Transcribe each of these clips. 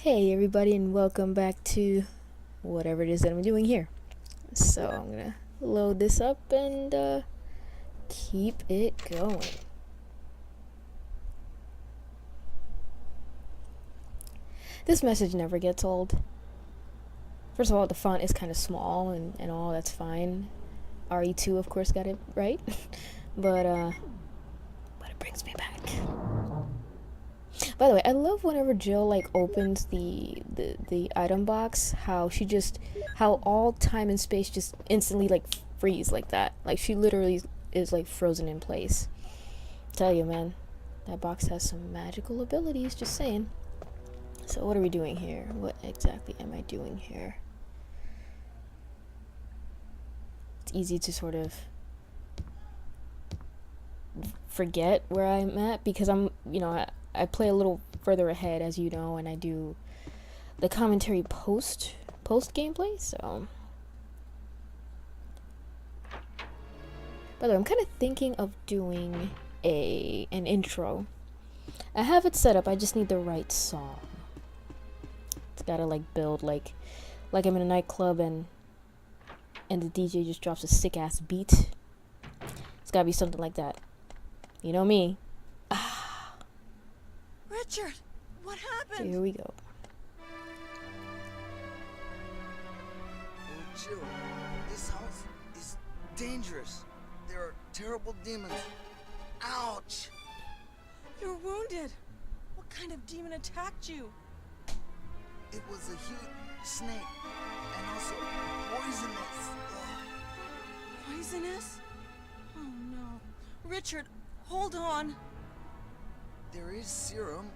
Hey everybody, and welcome back to whatever it is that I'm doing here. So I'm gonna load this up and keep it going. This message never gets old. First of all, the font is kind of small and all, that's fine. RE2 of course got it right. but it brings me back. By the way, I love whenever Jill opens the item box, how all time and space just instantly freeze like that. Like she literally is frozen in place. Tell you, man, that box has some magical abilities, just saying. So what are we doing here? What exactly am I doing here? It's easy to sort of forget where I'm at because I play a little further ahead, as you know, and I do the commentary post gameplay. So, by the way, I'm kind of thinking of doing an intro. I have it set up. I just need the right song. It's gotta build like I'm in a nightclub and the DJ just drops a sick ass beat. It's gotta be something like that. You know me. Richard, what happened? Here we go. Oh, Jill, this house is dangerous. There are terrible demons. Ouch! You're wounded. What kind of demon attacked you? It was a huge snake and also poisonous. Ugh. Poisonous? Oh no. Richard, hold on. There is serum.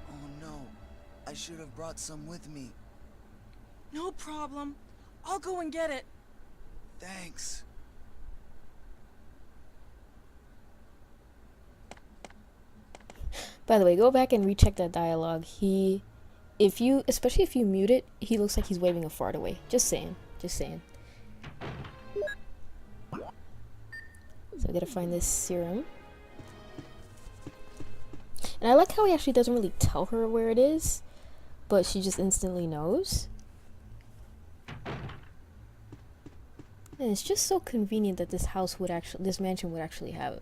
Oh no, I should have brought some with me. No problem. I'll go and get it. Thanks. By the way, go back and recheck that dialogue. Especially if you mute it, he looks like he's waving a fart away. Just saying. So I gotta find this serum. And I like how he actually doesn't really tell her where it is, but she just instantly knows. And it's just so convenient that this mansion would actually have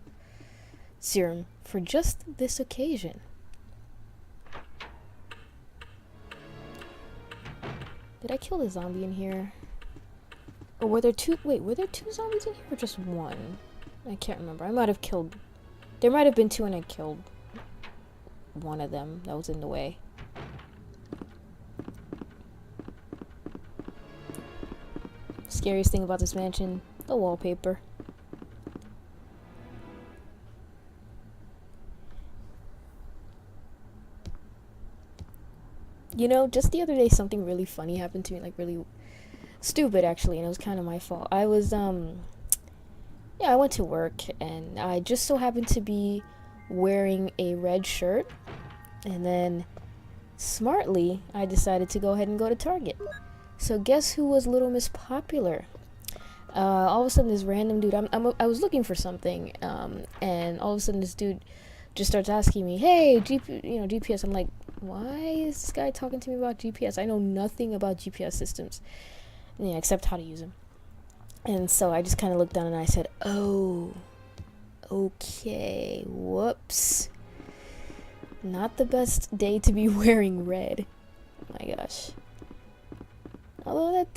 serum for just this occasion. Did I kill the zombie in here? Or were there two zombies in here or just one? I can't remember. There might have been two and I killed one of them that was in the way. Scariest thing about this mansion, the wallpaper. You know, just the other day something really funny happened to me, really stupid actually, and it was kind of my fault. I was I went to work and I just so happened to be wearing a red shirt, and then smartly I decided to go ahead and go to Target. So guess who was Little Miss Popular? All of a sudden this random dude, I was looking for something, and all of a sudden this dude just starts asking me, hey, GPS. I'm like, why is this guy talking to me about GPS? I know nothing about GPS systems, except how to use them. And so I just kind of looked down and I said, oh, okay, whoops. Not the best day to be wearing red. My gosh. Although that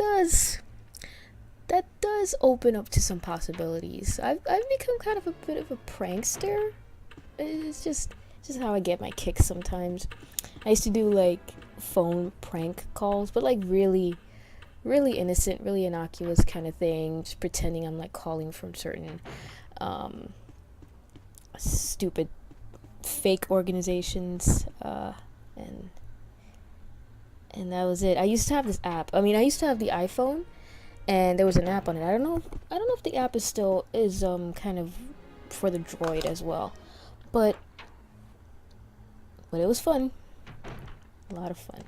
does open up to some possibilities. I've become kind of a bit of a prankster. It's just how I get my kicks sometimes. I used to do phone prank calls, but really innocent, really innocuous kind of thing, just pretending I'm calling from certain stupid fake organizations, and that was it. I used to have this app. I used to have the iPhone, and there was an app on it. I don't know if the app is kind of for the Droid as well, but it was fun. A lot of fun.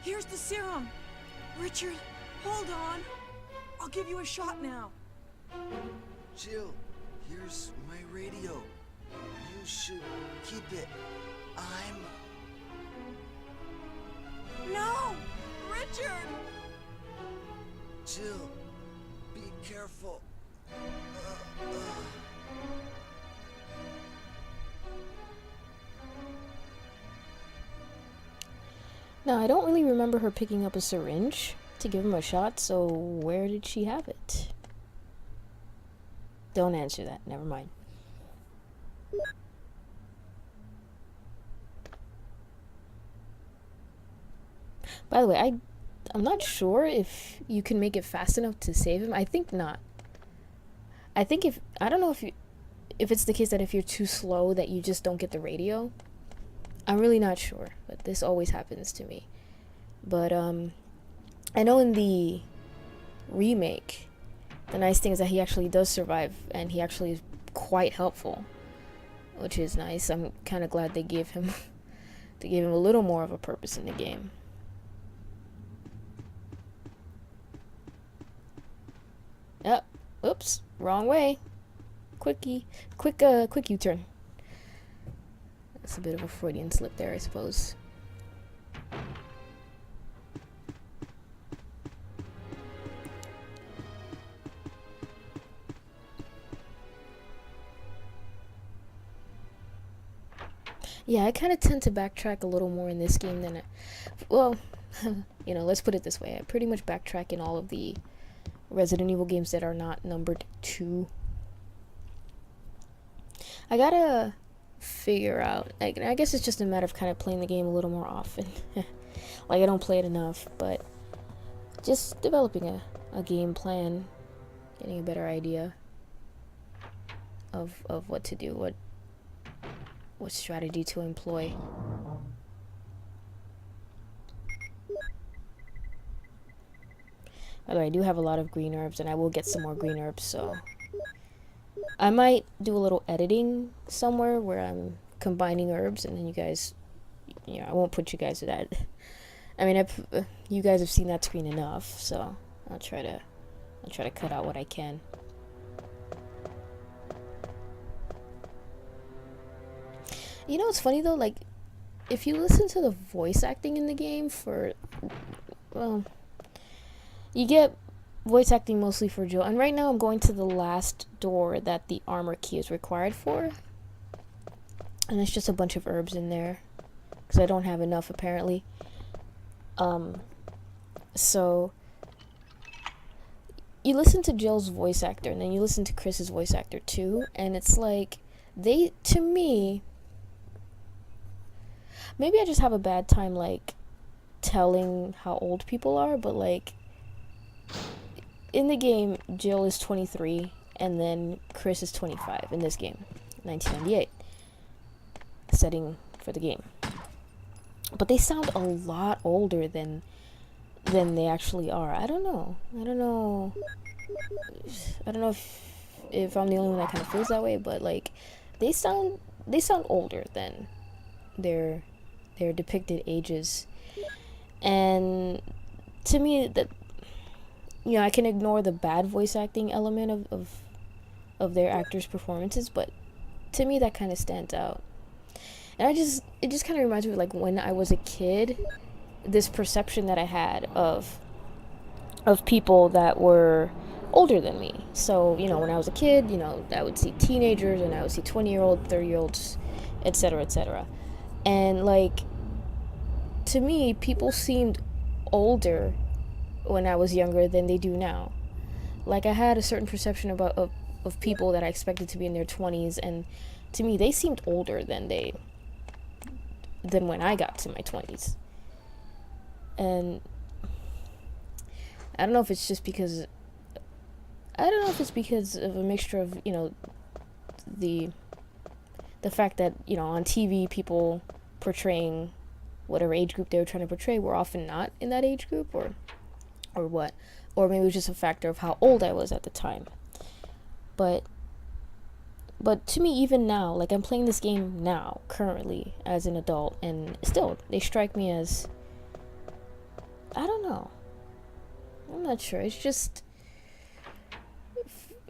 Here's the serum. Richard, hold on. I'll give you a shot now. Jill, here's my radio. You should Keep it. I'm... No! Richard! Jill, be careful. Now, I don't really remember her picking up a syringe to give him a shot, so where did she have it? Don't answer that. Never mind. By the way, I'm not sure if you can make it fast enough to save him. I think not. I think I don't know if it's the case that if you're too slow that you just don't get the radio. I'm really not sure, but this always happens to me. But I know in the remake, the nice thing is that he actually does survive, and he actually is quite helpful, which is nice. I'm kind of glad they gave him a little more of a purpose in the game. Yep. Oops. Wrong way. Quick U-turn. That's a bit of a Freudian slip there, I suppose. Yeah, I kind of tend to backtrack a little more in this game than well, you know, let's put it this way. I pretty much backtrack in all of the Resident Evil games that are not numbered 2. I gotta figure out, like, I guess it's just a matter of kind of playing the game a little more often. Like, I don't play it enough, but just developing a game plan, getting a better idea of what to do, what strategy to employ. By the way, I do have a lot of green herbs, and I will get some more green herbs, so I might do a little editing somewhere where I'm combining herbs, and then you guys, you know, I won't put you guys to that. I mean, you guys have seen that screen enough, so I'll try to cut out what I can. You know what's funny though? Like, if you listen to the voice acting in the game well, you get voice acting mostly for Jill. And right now I'm going to the last door that the armor key is required for. And it's just a bunch of herbs in there, because I don't have enough apparently. So you listen to Jill's voice actor, and then you listen to Chris's voice actor too, and it's like, to me, maybe I just have a bad time, like, telling how old people are, but, like, in the game, Jill is 23, and then Chris is 25 in this game, 1998, setting for the game. But they sound a lot older than they actually are. I don't know if I'm the only one that kind of feels that way, but, like, they sound older than their depicted ages. And to me, that, you know, I can ignore the bad voice acting element of their actors' performances, but to me that kind of stands out. And it just kind of reminds me of, like, when I was a kid, this perception that I had of people that were older than me. So, you know, when I was a kid, you know, I would see teenagers, and I would see 20-year-old, 30-year-olds, etc., etc. And, like, to me, people seemed older when I was younger than they do now. Like, I had a certain perception of people that I expected to be in their 20s, and to me, they seemed older than when I got to my 20s. And I don't know if it's because of a mixture of, you know, the fact that, you know, on TV, people portraying whatever age group they were trying to portray were often not in that age group, or what, or maybe it was just a factor of how old I was at the time. But to me, even now, like, I'm playing this game now, currently, as an adult, and still, they strike me as, I don't know, I'm not sure, it's just,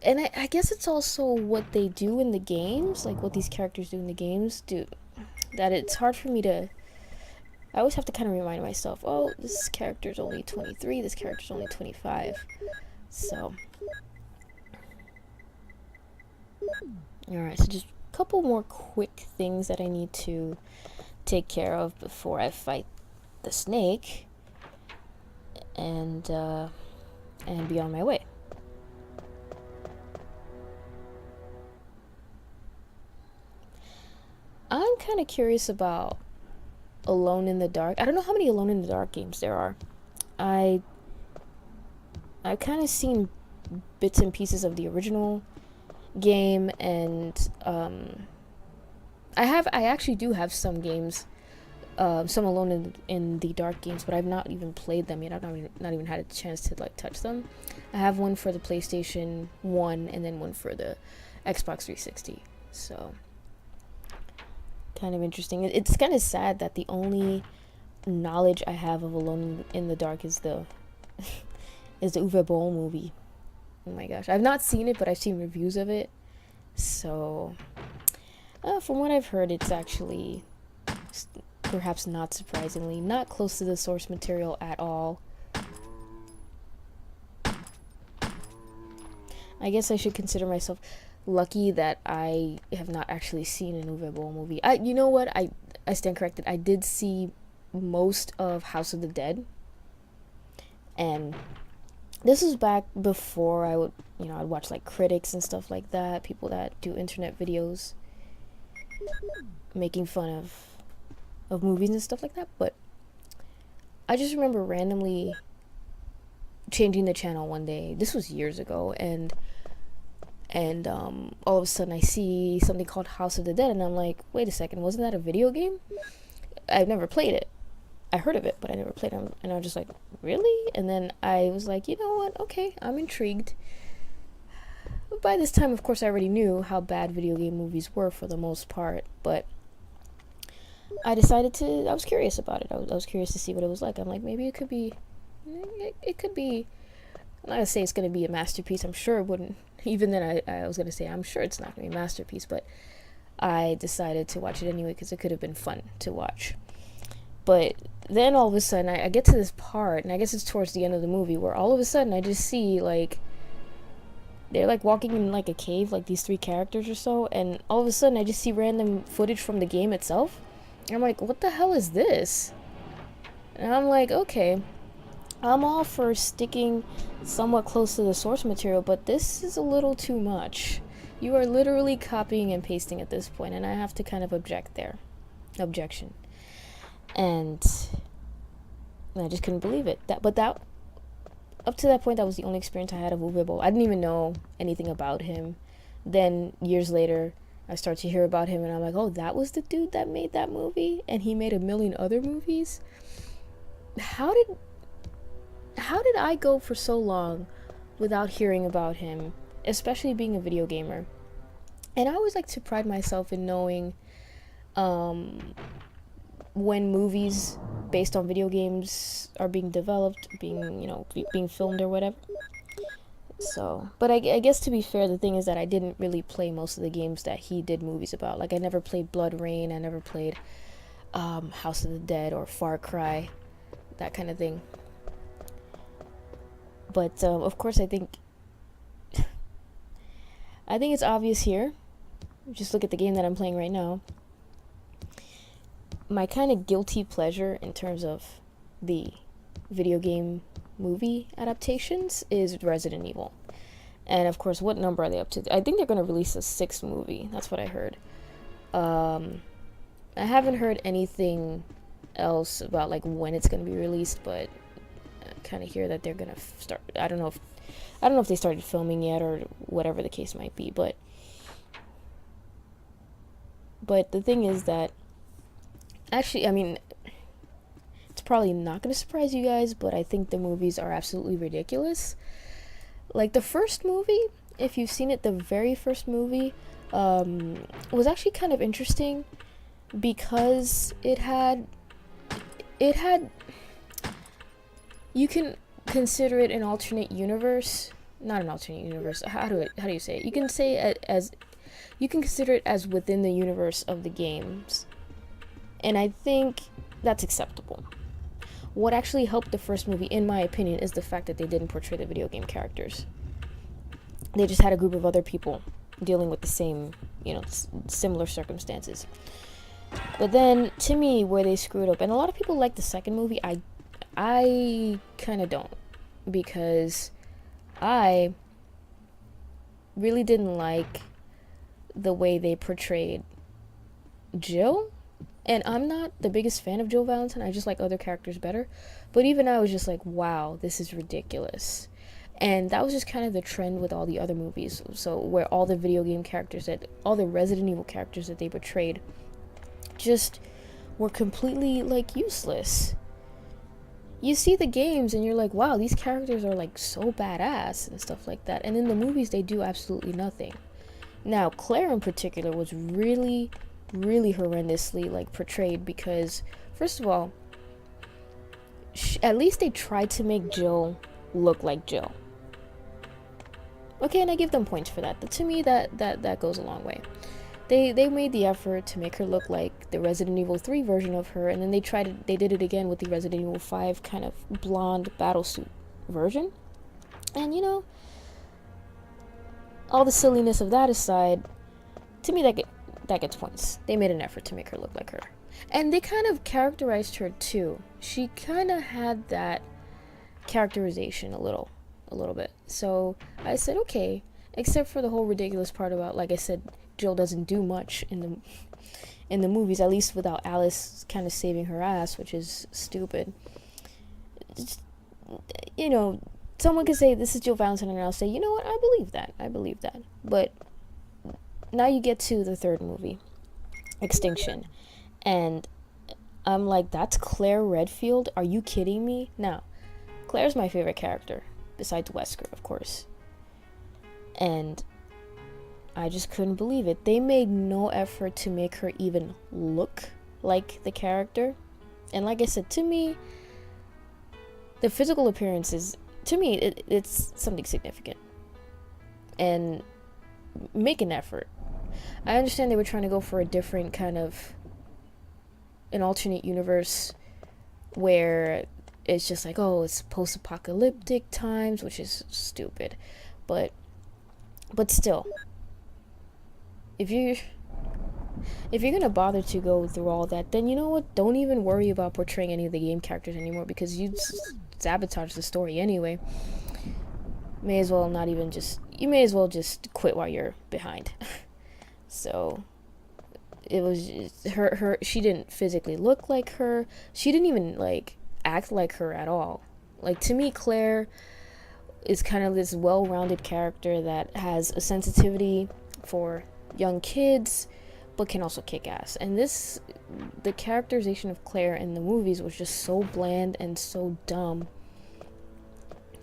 and I guess it's also what they do in the games, like what these characters do in the games, that it's hard for me to. I always have to kind of remind myself, oh, this character's only 23, this character's only 25. So, alright, so just a couple more quick things that I need to take care of before I fight the snake, and be on my way. I'm kind of curious about Alone in the Dark. I don't know how many Alone in the Dark games there are. I've kind of seen bits and pieces of the original game, and I actually do have some games, some Alone in the Dark games, but I've not even played them yet. I've not even had a chance to like touch them. I have one for the PlayStation 1 and then one for the Xbox 360. So kind of interesting. It's kind of sad that the only knowledge I have of Alone in the Dark is the is the Uwe Boll movie. Oh my gosh, I've not seen it, but I've seen reviews of it. So, from what I've heard, it's actually, perhaps not surprisingly, not close to the source material at all. I guess I should consider myself lucky that I have not actually seen an Uwe Boll movie. You know what? I stand corrected. I did see most of House of the Dead, and this was back before I would, I'd watch like critics and stuff like that, people that do internet videos making fun of movies and stuff like that. But I just remember randomly changing the channel one day. This was years ago, and all of a sudden I see something called House of the Dead, and I'm like, wait a second, wasn't that a video game? I've never played it. I heard of it, but I never played it, and I was just like, really? And then I was like, you know what, okay, I'm intrigued. But by this time, of course, I already knew how bad video game movies were for the most part, but I was curious about it. I was curious to see what it was like. I'm like, maybe it could be, I'm not gonna say it's gonna be a masterpiece. I'm sure it wouldn't. Even then, I was gonna say I'm sure it's not gonna be a masterpiece, but I decided to watch it anyway because it could have been fun to watch. But then all of a sudden, I get to this part, and I guess it's towards the end of the movie, where all of a sudden I just see, like, they're like walking in like a cave, like these 3 characters or so, and all of a sudden I just see random footage from the game itself. And I'm like, what the hell is this? And I'm like, okay, I'm all for sticking somewhat close to the source material, but this is a little too much. You are literally copying and pasting at this point, and I have to kind of objection. And I just couldn't believe it. Up to that point, that was the only experience I had of Uwe Boll. I didn't even know anything about him. Then years later, I start to hear about him, and I'm like, oh, that was the dude that made that movie, and he made a million other movies. How did I go for so long without hearing about him, especially being a video gamer? And I always like to pride myself in knowing when movies based on video games are being developed, being filmed or whatever. So, but I guess to be fair, the thing is that I didn't really play most of the games that he did movies about. Like, I never played Blood Rain, I never played House of the Dead or Far Cry, that kind of thing. But of course, I think it's obvious here. Just look at the game that I'm playing right now. My kind of guilty pleasure in terms of the video game movie adaptations is Resident Evil. And of course, what number are they up to? I think they're going to release a 6th movie. That's what I heard. I haven't heard anything else about like when it's going to be released, but I kind of hear that they're going to start. I don't know if they started filming yet or whatever the case might be, but the thing is that actually, I mean, it's probably not going to surprise you guys, but I think the movies are absolutely ridiculous. Like, the first movie, if you've seen it, the very first movie, was actually kind of interesting because it had, you can consider it an alternate universe, not an alternate universe, how do you say it? You can consider it as within the universe of the games. And I think that's acceptable. What actually helped the first movie, in my opinion, is the fact that they didn't portray the video game characters. They just had a group of other people dealing with the same, similar circumstances. But then, to me, where they screwed up, and a lot of people like the second movie, I kind of don't, because I really didn't like the way they portrayed Jill. And I'm not the biggest fan of Jill Valentine, I just like other characters better. But even I was just like, wow, this is ridiculous. And that was just kind of the trend with all the other movies. So where all the video game characters, all the Resident Evil characters that they portrayed just were completely, like, useless. You see the games and you're like, wow, these characters are, like, so badass and stuff like that. And in the movies, they do absolutely nothing. Now, Claire in particular was really, really horrendously, like, portrayed because, first of all, at least they tried to make Jill look like Jill. Okay, and I give them points for that. But to me, that goes a long way. They made the effort to make her look like the Resident Evil 3 version of her, and then they did it again with the Resident Evil 5 kind of blonde battlesuit version. And all the silliness of that aside, to me that gets points. They made an effort to make her look like her. And they kind of characterized her too. She kind of had that characterization a little bit. So I said, okay, except for the whole ridiculous part about, like I said, Jill doesn't do much in the movies, at least without Alice kind of saving her ass, which is stupid. Someone could say this is Jill Valentine, and I'll say, you know what, I believe that. But now you get to the third movie, Extinction, and I'm like, that's Claire Redfield? Are you kidding me? Now, Claire's my favorite character, besides Wesker, of course. And I just couldn't believe it. They made no effort to make her even look like the character. And like I said, to me, the physical appearance is, to me, it's something significant. And make an effort. I understand they were trying to go for a different kind of, an alternate universe where it's just like, oh, it's post-apocalyptic times, which is stupid. But still, if you're gonna bother to go through all that, then you know what? Don't even worry about portraying any of the game characters anymore, because you sabotage the story anyway. You may as well just quit while you're behind. So it was just, her she didn't physically look like her. She didn't even like act like her at all. Like, to me, Claire is kind of this well-rounded character that has a sensitivity for young kids, but can also kick ass. And the characterization of Claire in the movies was just so bland and so dumb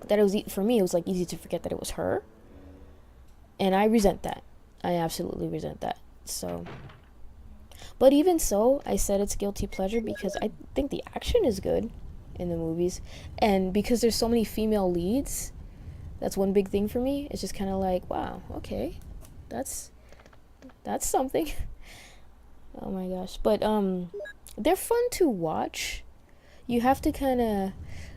that it was, for me, it was like easy to forget that it was her. And I resent that. I absolutely resent that. So, but even so, I said it's guilty pleasure because I think the action is good in the movies, and because there's so many female leads, that's one big thing for me. It's just kind of like, wow, okay, that's something. Oh my gosh. But they're fun to watch. You have to kind of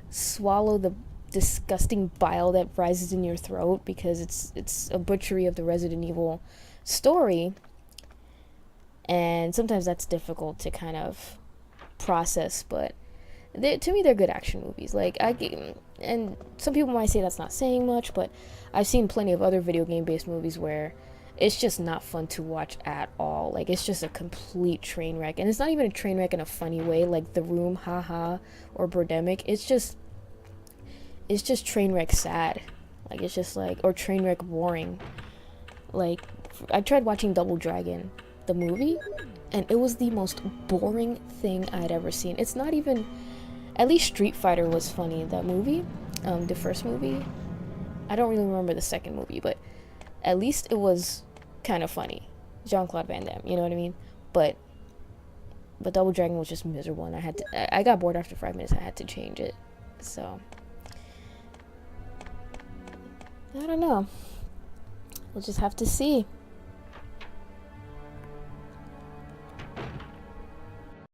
swallow the disgusting bile that rises in your throat, because it's a butchery of the Resident Evil story, and sometimes that's difficult to kind of process. But to me, they're good action movies. Like, and some people might say that's not saying much, but I've seen plenty of other video game based movies where it's just not fun to watch at all. Like, it's just a complete train wreck, and it's not even a train wreck in a funny way, like The Room, haha, or Birdemic. It's just train wreck sad. Like, it's just like, or train wreck boring. Like, I tried watching Double Dragon, the movie, and it was the most boring thing I'd ever seen. It's not even, at least Street Fighter was funny, that movie, the first movie. I don't really remember the second movie, but at least it was kind of funny. Jean-Claude Van Damme, you know what I mean? But Double Dragon was just miserable, and I got bored after 5 minutes. I had to change it. So, I don't know. We'll just have to see.